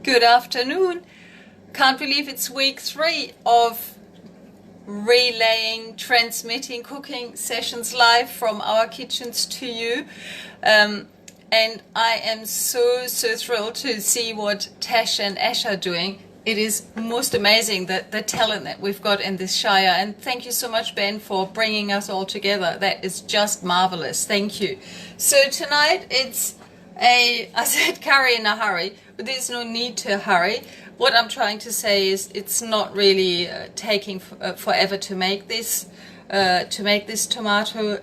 Good afternoon. Can't believe it's week 3 of relaying, transmitting cooking sessions live from our kitchens to you. And I am so thrilled to see what Tash and Ash are doing. It is most amazing the talent that we've got in this Shire. And thank you so much, Ben, for bringing us all together. That is just marvelous. Thank you. So tonight I said curry in a hurry, but there's no need to hurry. What I'm trying to say is it's not really taking forever to make this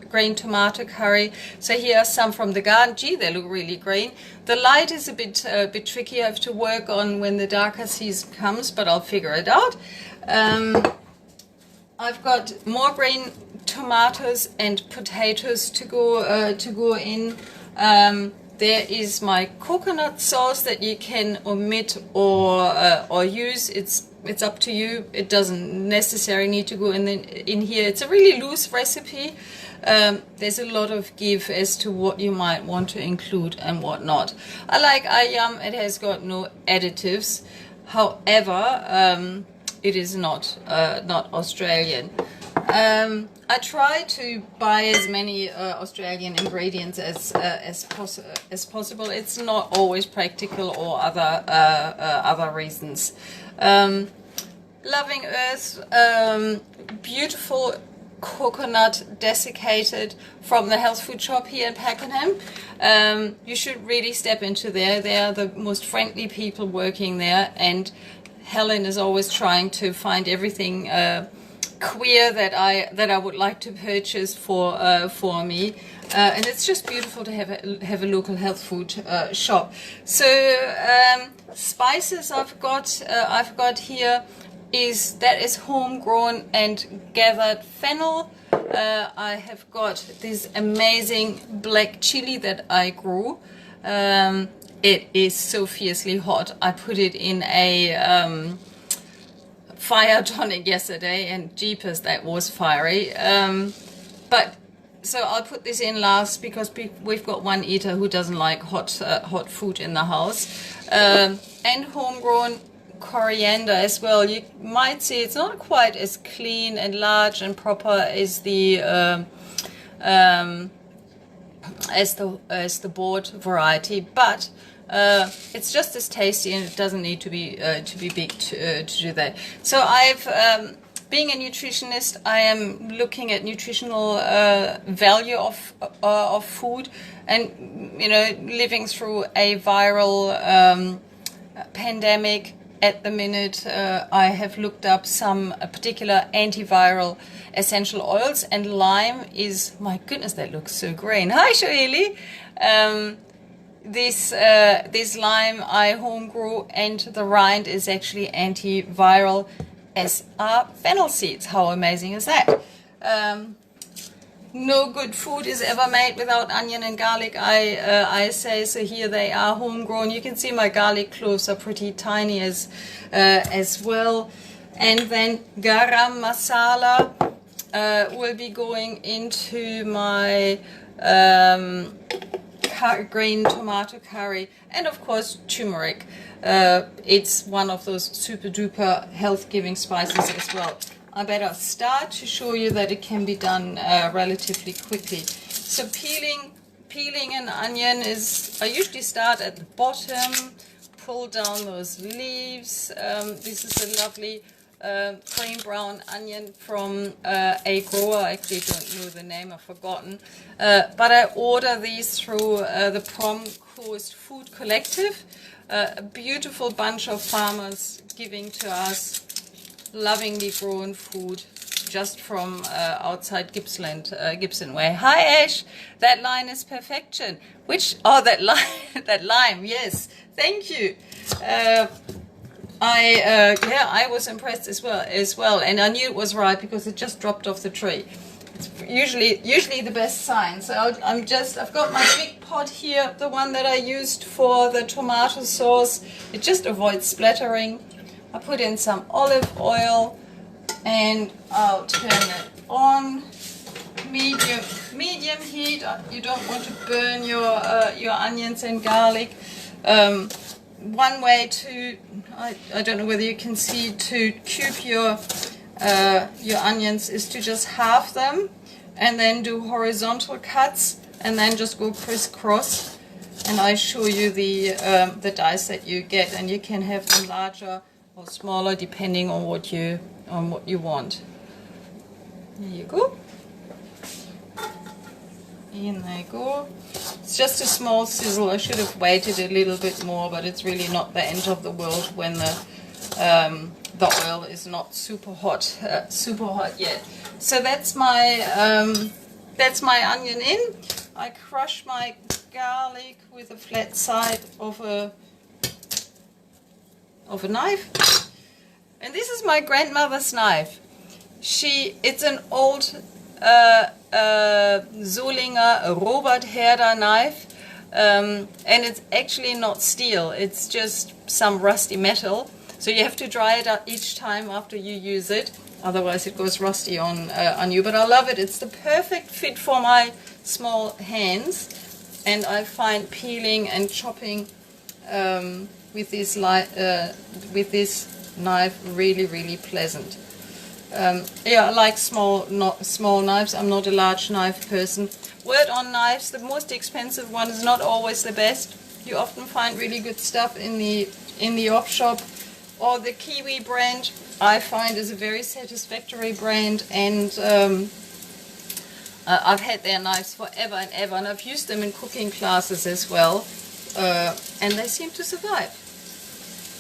green tomato curry. So here are some from the garden. Gee, they look really green. The light is a bit tricky. I have to work on when the darker season comes, but I'll figure it out. I've got more green tomatoes and potatoes to go in. There is my coconut sauce that you can omit or use. It's up to you. It doesn't necessarily need to go in here. It's a really loose recipe. There's a lot of give as to what you might want to include and what not. I like ayam. It has got no additives. However, it is not Australian. I try to buy as many Australian ingredients as possible. It's not always practical or other reasons. Loving Earth, beautiful coconut desiccated from the health food shop here in Pakenham. You should really step into there. They are the most friendly people working there, and Helen is always trying to find everything queer that I would like to purchase for me, and it's just beautiful to have a local health food shop. So spices I've got here is homegrown and gathered fennel. I have got this amazing black chili that I grew. It is so fiercely hot. I put it in a fire tonic yesterday, and jeepers, that was fiery. But so I'll put this in last because we've got one eater who doesn't like hot food in the house. And homegrown coriander as well. You might see it's not quite as clean and large and proper as the board variety, but it's just as tasty, and it doesn't need to be big to do that. So being a nutritionist, I am looking at nutritional value of food, and living through a viral pandemic at the minute, I have looked up some particular antiviral essential oils, and lime is, my goodness, that looks so green. Hi, Shoeli. This lime I home grew, and the rind is actually antiviral, as are fennel seeds. How amazing is that? No good food is ever made without onion and garlic, I say. So here they are, homegrown. You can see my garlic cloves are pretty tiny as well. And then garam masala will be going into my green tomato curry, and of course turmeric. It's one of those super duper health giving spices as well. I better start to show you that it can be done relatively quickly. So peeling an onion I usually start at the bottom, pull down those leaves. This is a lovely cream brown onion from a grower. I actually don't know the name, I've forgotten. But I order these through the Prom Coast Food Collective, a beautiful bunch of farmers giving to us lovingly grown food just from outside Gippsland, Gibson Way. Hi Ash, that line is perfection. That lime, yes, thank you. I was impressed as well, and I knew it was right because it just dropped off the tree. It's usually the best sign. So I've got my big pot here, the one that I used for the tomato sauce. It just avoids splattering. I put in some olive oil, and I'll turn it on. Medium heat. You don't want to burn your onions and garlic. one way to, I don't know whether you can see, to cube your onions is to just halve them and then do horizontal cuts and then just go crisscross. And I show you the dice that you get, and you can have them larger or smaller depending on what you want. There you go. In they go. It's just a small sizzle. I should have waited a little bit more, but it's really not the end of the world when the oil is not super hot yet. So that's my onion in. I crush my garlic with a flat side of a knife, and this is my grandmother's knife. It's an old Solinger Robert Herder knife, and it's actually not steel, it's just some rusty metal, so you have to dry it out each time after you use it, otherwise it goes rusty on you. But I love it. It's the perfect fit for my small hands, and I find peeling and chopping with this knife really pleasant. Yeah, I like small knives. I'm not a large knife person. Word on knives, the most expensive one is not always the best. You often find really good stuff in the op shop, or the Kiwi brand I find is a very satisfactory brand, and I've had their knives forever and ever, and I've used them in cooking classes as well, and they seem to survive.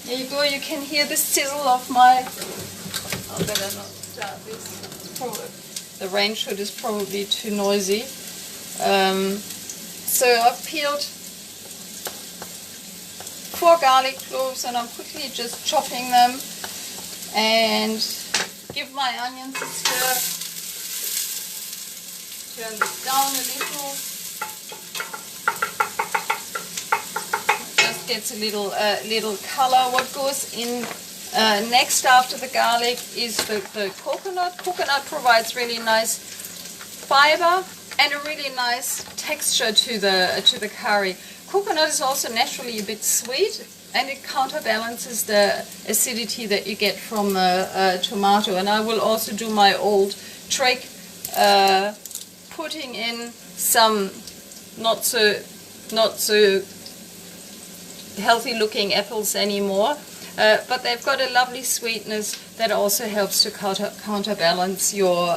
There you go. You can hear the sizzle of my... I better not start this. The range hood is probably too noisy. So I've peeled 4 garlic cloves, and I'm quickly just chopping them, and give my onions a stir. Turn this down a little. Just gets a little color. What goes in next after the garlic is the coconut. Coconut provides really nice fiber and a really nice texture to the curry. Coconut is also naturally a bit sweet, and it counterbalances the acidity that you get from the tomato. And I will also do my old trick, putting in some not so healthy looking apples anymore, but they've got a lovely sweetness that also helps to counterbalance your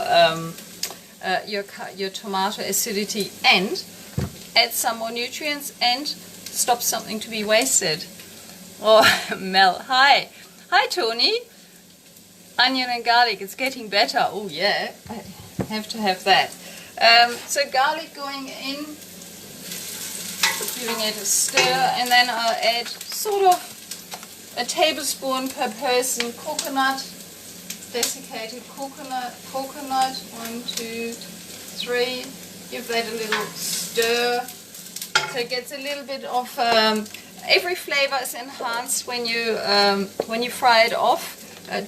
tomato acidity and add some more nutrients and stop something to be wasted. Oh, Mel, hi Tony. Onion and garlic, it's getting better. Oh yeah, I have to have that. So garlic going in, giving it a stir, and then I'll add sort of a tablespoon per person coconut, desiccated coconut. 1, 2, 3. Give that a little stir, so it gets a little bit of. Every flavor is enhanced when you fry it off.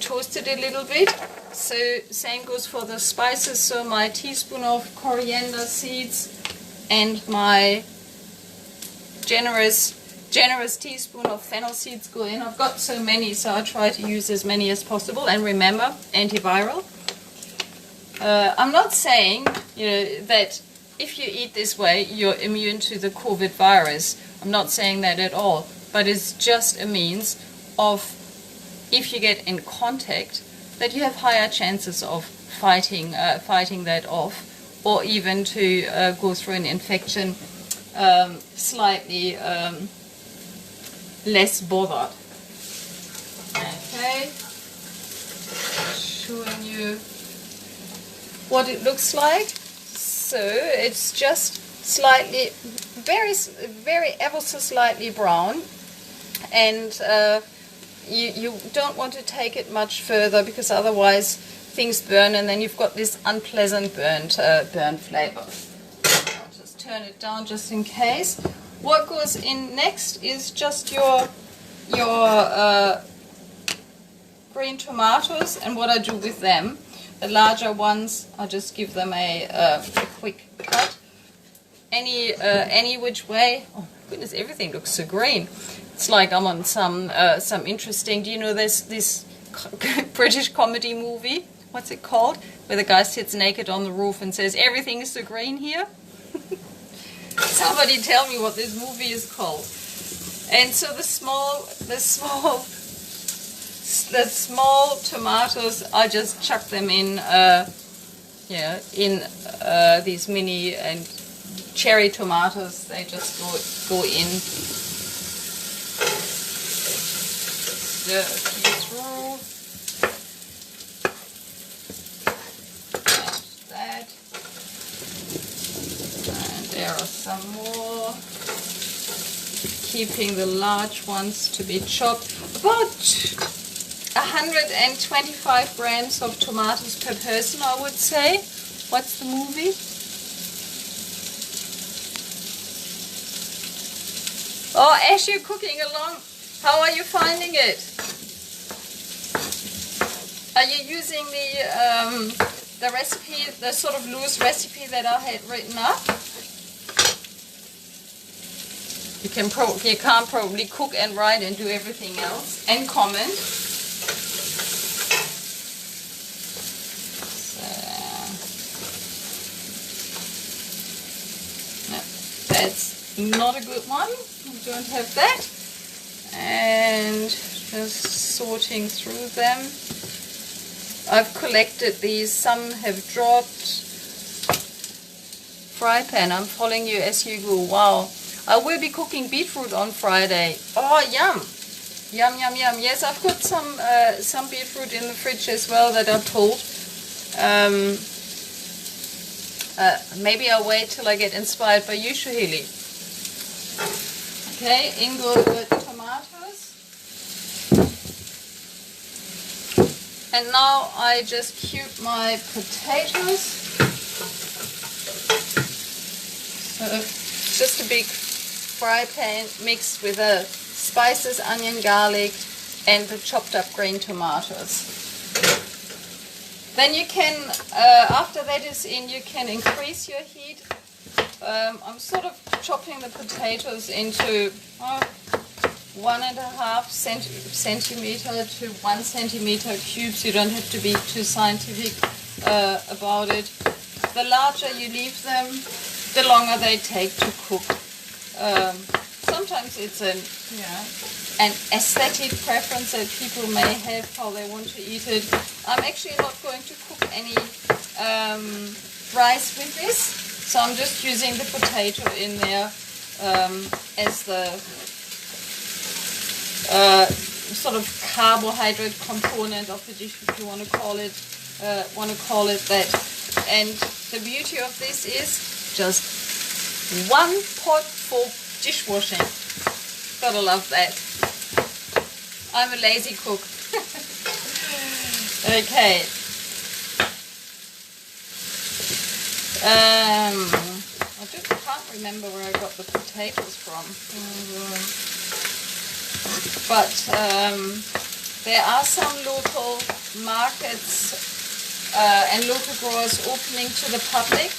Toast it a little bit. So same goes for the spices. So my teaspoon of coriander seeds and my generous teaspoon of fennel seeds go in. I've got so many, so I try to use as many as possible. And remember, antiviral. I'm not saying that if you eat this way you're immune to the COVID virus. I'm not saying that at all. But it's just a means of, if you get in contact, that you have higher chances of fighting that off, or even to go through an infection slightly less bothered. Okay, showing you what it looks like. So it's just slightly, very ever so slightly brown, and you don't want to take it much further, because otherwise things burn, and then you've got this unpleasant burnt flavor. I'll just turn it down just in case. What goes in next is just your green tomatoes, and what I do with them. The larger ones, I just give them a quick cut. Any which way. Oh my goodness, everything looks so green. It's like I'm on some interesting. Do you know this British comedy movie? What's it called? Where the guy sits naked on the roof and says, "Everything is so green here." Somebody tell me what this movie is called. And so the small tomatoes, I just chuck them in, these mini and cherry tomatoes. They just go in. Stir a few through. And that. And there are some more. Keeping the large ones to be chopped. About 125 grams of tomatoes per person, I would say. What's the movie? Oh, as you're cooking along, how are you finding it? Are you using the recipe, the sort of loose recipe that I had written up? You can't probably cook and write and do everything else and comment. So, no, that's not a good one. We don't have that. And just sorting through them. I've collected these. Some have dropped. Fry pan. I'm following you as you go. Wow. I will be cooking beetroot on Friday. Oh, yum! Yum, yum, yum. Yes, I've got some beetroot in the fridge as well that I pulled. Maybe I'll wait till I get inspired by you, Shuhili. Okay, in go the tomatoes. And now I just cube my potatoes. So just a big fry pan mixed with the spices, onion, garlic, and the chopped up green tomatoes. Then you can, after that is in, you can increase your heat. I'm sort of chopping the potatoes into 1.5 centimeter to 1 centimeter cubes. You don't have to be too scientific about it. The larger you leave them, the longer they take to cook. Sometimes it's an aesthetic preference that people may have, how they want to eat it. I'm actually not going to cook any rice with this, so I'm just using the potato in there as the sort of carbohydrate component of the dish, if you want to call it that. And the beauty of this is just one pot for dishwashing. Gotta love that. I'm a lazy cook. Okay. I just can't remember where I got the potatoes from. But there are some local markets and local growers opening to the public.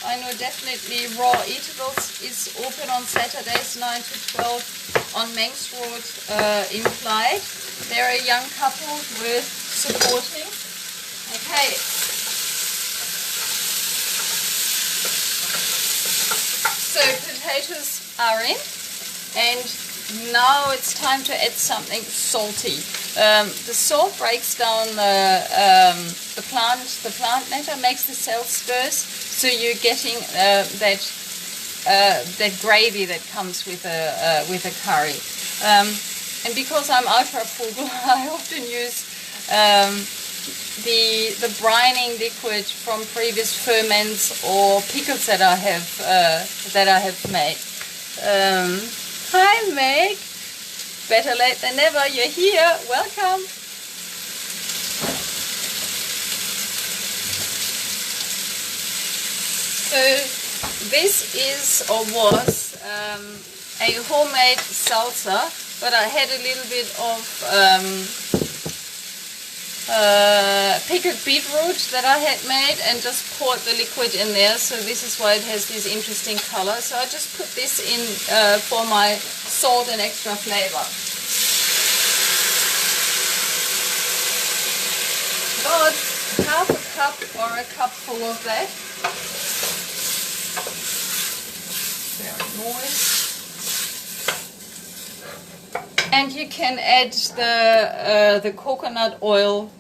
I know definitely Raw Eatables is open on Saturdays 9 to 12 on Manx Road in Clyde. They're a young couple worth supporting. Okay. So potatoes are in, and now it's time to add something salty. The salt breaks down the plant matter, makes the cell spurs, so you're getting that gravy that comes with a curry. And because I'm ultra frugal, I often use the brining liquid from previous ferments or pickles that I have made. Hi Meg, better late than never. You're here. Welcome. So this is or was a homemade salsa, but I had a little bit of pickled beetroot that I had made and just poured the liquid in there. So this is why it has this interesting color. So I just put this in for my salt and extra flavor. About half a cup or a cup full of that. Very moist. And you can add the coconut oil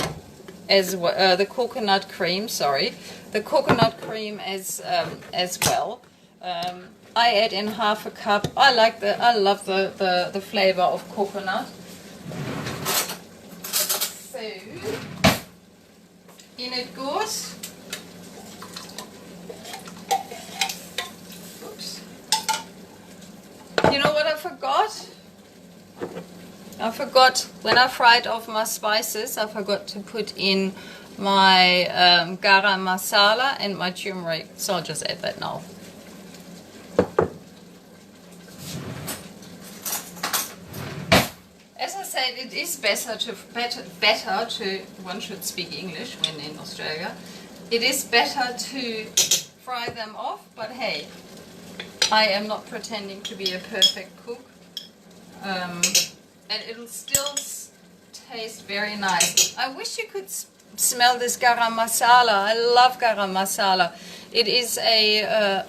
as well, the coconut cream. Sorry, the coconut cream as well. I add in half a cup. I love the flavor of coconut. So in it goes. Oops. You know what I forgot? When I fried off my spices, I forgot to put in my garam masala and my turmeric, so I'll just add that now. As I said, it is better to, one should speak English when in Australia, it is better to fry them off, but hey, I am not pretending to be a perfect cook. And it'll still taste very nice. I wish you could smell this garam masala. I love garam masala. It is a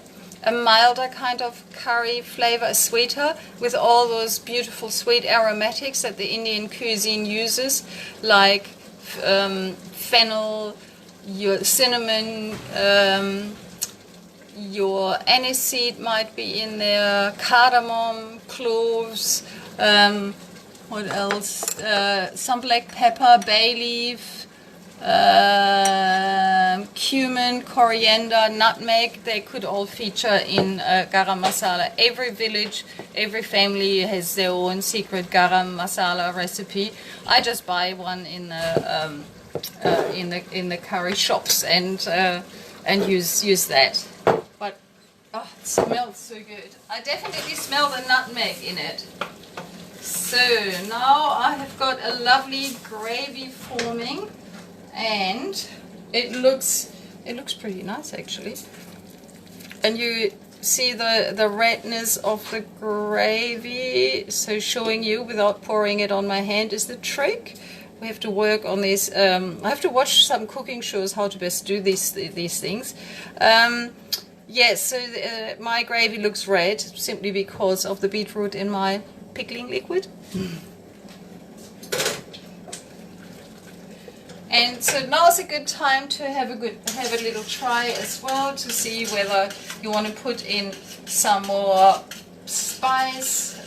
milder kind of curry flavor, sweeter, with all those beautiful sweet aromatics that the Indian cuisine uses, like fennel, your cinnamon, your aniseed might be in there, cardamom, cloves, what else? Some black pepper, bay leaf, cumin, coriander, nutmeg. They could all feature in garam masala. Every village, every family has their own secret garam masala recipe. I just buy one in the curry shops and use that. But oh, it smells so good. I definitely smell the nutmeg in it. So now I have got a lovely gravy forming, and it looks pretty nice actually. And you see the redness of the gravy. So showing you without pouring it on my hand is the trick. We have to work on this. I have to watch some cooking shows how to best do these things. Yes, so my gravy looks red simply because of the beetroot in my pickling liquid. And so now's a good time to have a little try as well to see whether you want to put in some more spice,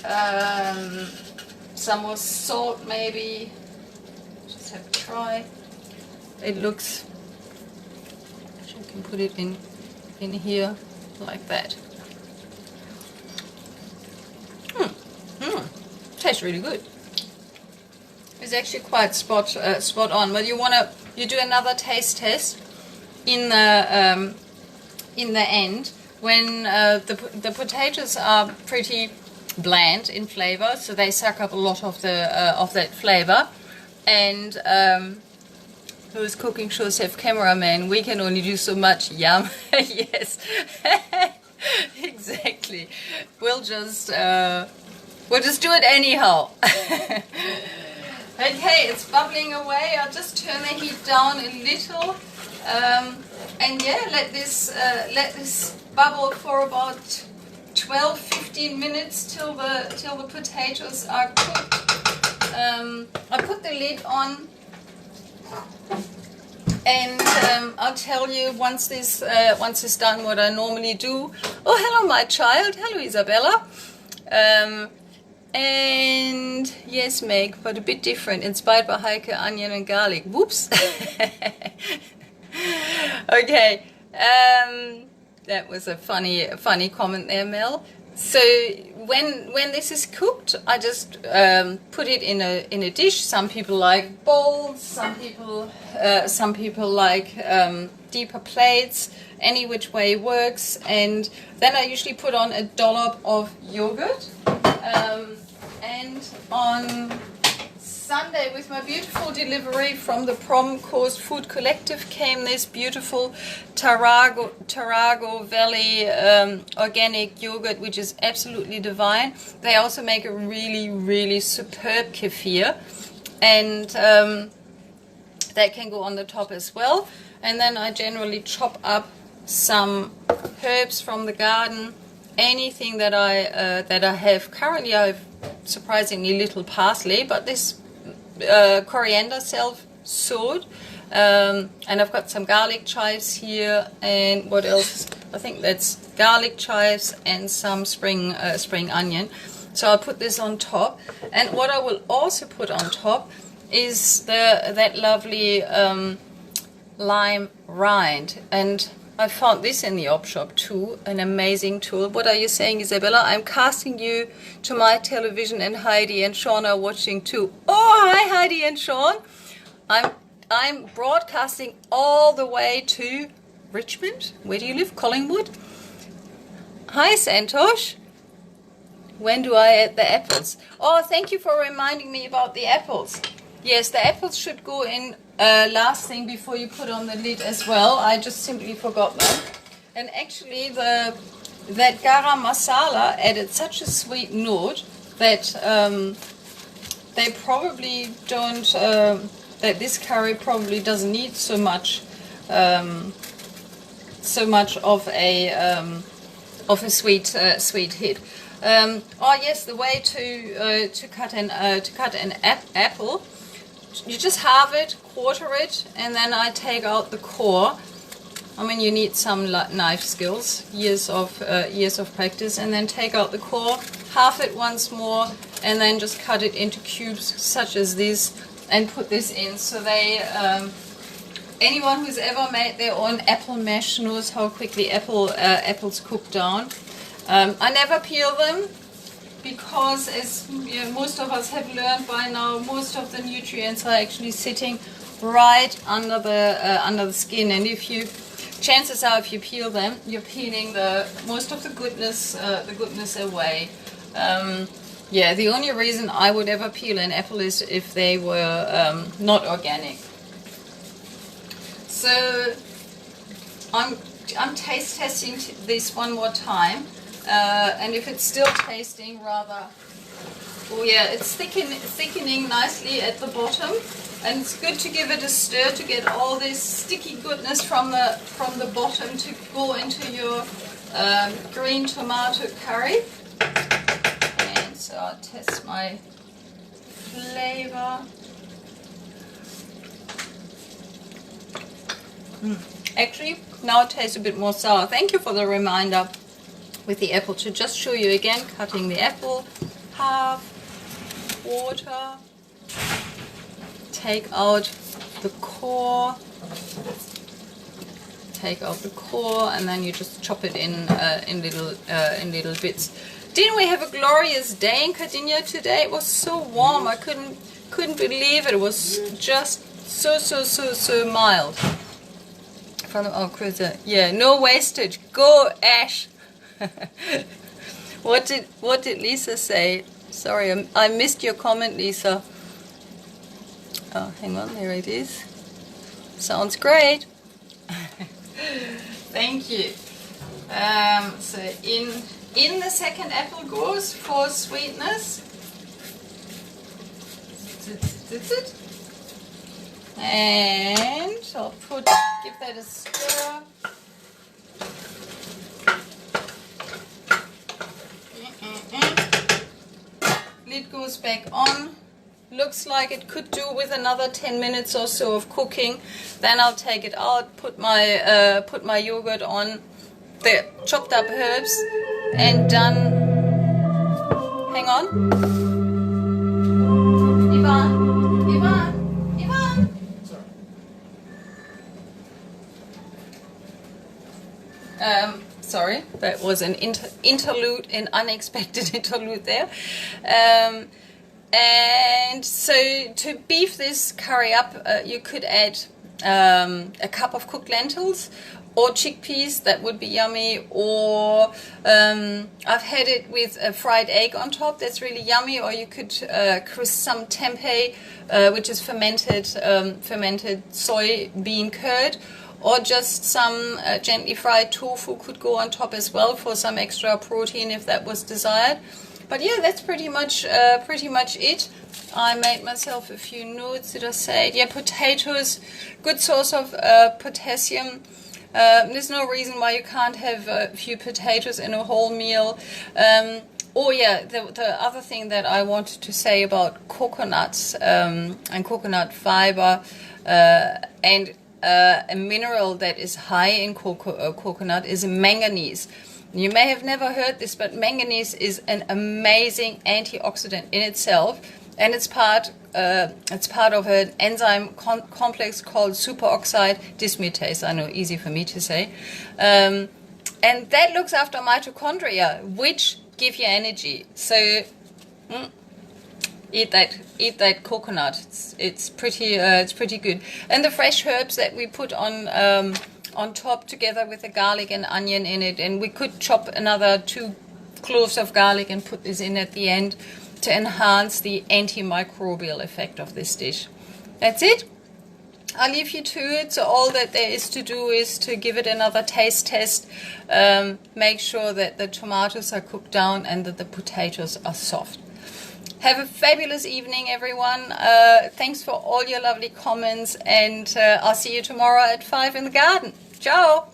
some more salt maybe. Just have a try. It looks, I can put it in here like that. Tastes really good. It's actually quite spot on. But you do another taste test in the end when the potatoes are pretty bland in flavor, so they suck up a lot of that flavor. And those cooking shows have cameramen. We can only do so much. Yum. Yes. Exactly. We'll just do it anyhow. Okay, it's bubbling away. I'll just turn the heat down a little, and yeah, let this bubble for about 12-15 minutes till the potatoes are cooked. I put the lid on, and I'll tell you once this is done what I normally do. Oh, hello, my child. Hello, Isabella. And yes, Meg, but a bit different, inspired by Heike, onion and garlic. Whoops. Okay, that was a funny comment there, Mel. So when this is cooked, I just put it in a dish. Some people like bowls, some people like deeper plates. Any which way works. And then I usually put on a dollop of yogurt. And on Sunday with my beautiful delivery from the Prom Coast Food Collective came this beautiful Tarago Valley organic yogurt, which is absolutely divine. They also make a really, really superb kefir, and that can go on the top as well. And then I generally chop up some herbs from the garden, anything that I have. Currently I have surprisingly little parsley, but this coriander self-sowed, and I've got some garlic chives here, and what else? I think that's garlic chives and some spring onion. So I'll put this on top, and what I will also put on top is that lovely lime rind, and I found this in the op shop too, an amazing tool. What are you saying, Isabella? I'm casting you to my television, and Heidi and Sean are watching too. Oh, hi Heidi and Sean. I'm broadcasting all the way to Richmond. Where do you live? Collingwood? Hi Santosh. When do I add the apples? Oh, thank you for reminding me about the apples. Yes, the apples should go in last thing before you put on the lid as well. I just simply forgot them. And actually that garam masala added such a sweet note that they probably don't, that this curry probably doesn't need so much of a sweet hit. Oh yes, the way to cut an apple. You just halve it, quarter it, and then I take out the core. I mean, you need some knife skills, years of practice, and then take out the core, halve it once more, and then just cut it into cubes such as this, and put this in. So they, anyone who's ever made their own apple mash knows how quickly apples cook down. I never peel them, because as most of us have learned by now, most of the nutrients are actually sitting right under the skin, and chances are if you peel them, you're peeling most of the goodness away. Yeah, the only reason I would ever peel an apple is if they were not organic. So I'm taste testing this one more time. And if it's still tasting rather, oh yeah, it's thickening nicely at the bottom, and it's good to give it a stir to get all this sticky goodness from the bottom to go into your green tomato curry. And so I'll test my flavor. Actually, now it tastes a bit more sour. Thank you for the reminder. With the apple, to just show you again, cutting the apple, half, quarter, take out the core, and then you just chop it in little bits. Didn't we have a glorious day in Cardinia today? It was so warm. I couldn't believe it. It was just so mild. From the cruiser, yeah, no wastage. Go Ash. What did Lisa say? Sorry, I missed your comment, Lisa. Oh, hang on, there it is. Sounds great. Thank you. So in the second apple goes for sweetness. And I'll give that a stir. Lid goes back on. Looks like it could do with another 10 minutes or so of cooking. Then I'll take it out, put my yogurt on, the chopped up herbs, and done. Hang on. Ivan. Sorry, that was an interlude, an unexpected interlude there. And so to beef this curry up, you could add a cup of cooked lentils, or chickpeas, that would be yummy, or I've had it with a fried egg on top, that's really yummy, or you could crisp some tempeh, which is fermented soybean curd, or just some gently fried tofu could go on top as well for some extra protein if that was desired. But yeah, that's pretty much it. I made myself a few notes. Did I say it? Yeah, potatoes, good source of potassium. There's no reason why you can't have a few potatoes in a whole meal. Oh yeah, the other thing that I wanted to say about coconuts and coconut fiber and a mineral that is high in coconut is manganese. You may have never heard this, but manganese is an amazing antioxidant in itself, and it's part of an enzyme complex called superoxide dismutase. I know, easy for me to say, and that looks after mitochondria, which give you energy. So eat that coconut. It's pretty good. And the fresh herbs that we put on top together with the garlic and onion in it, and we could chop another 2 cloves of garlic and put this in at the end to enhance the antimicrobial effect of this dish. That's it. I'll leave you to it. So all that there is to do is to give it another taste test, make sure that the tomatoes are cooked down and that the potatoes are soft. Have a fabulous evening, everyone. Thanks for all your lovely comments, and I'll see you tomorrow at 5 in the garden. Ciao!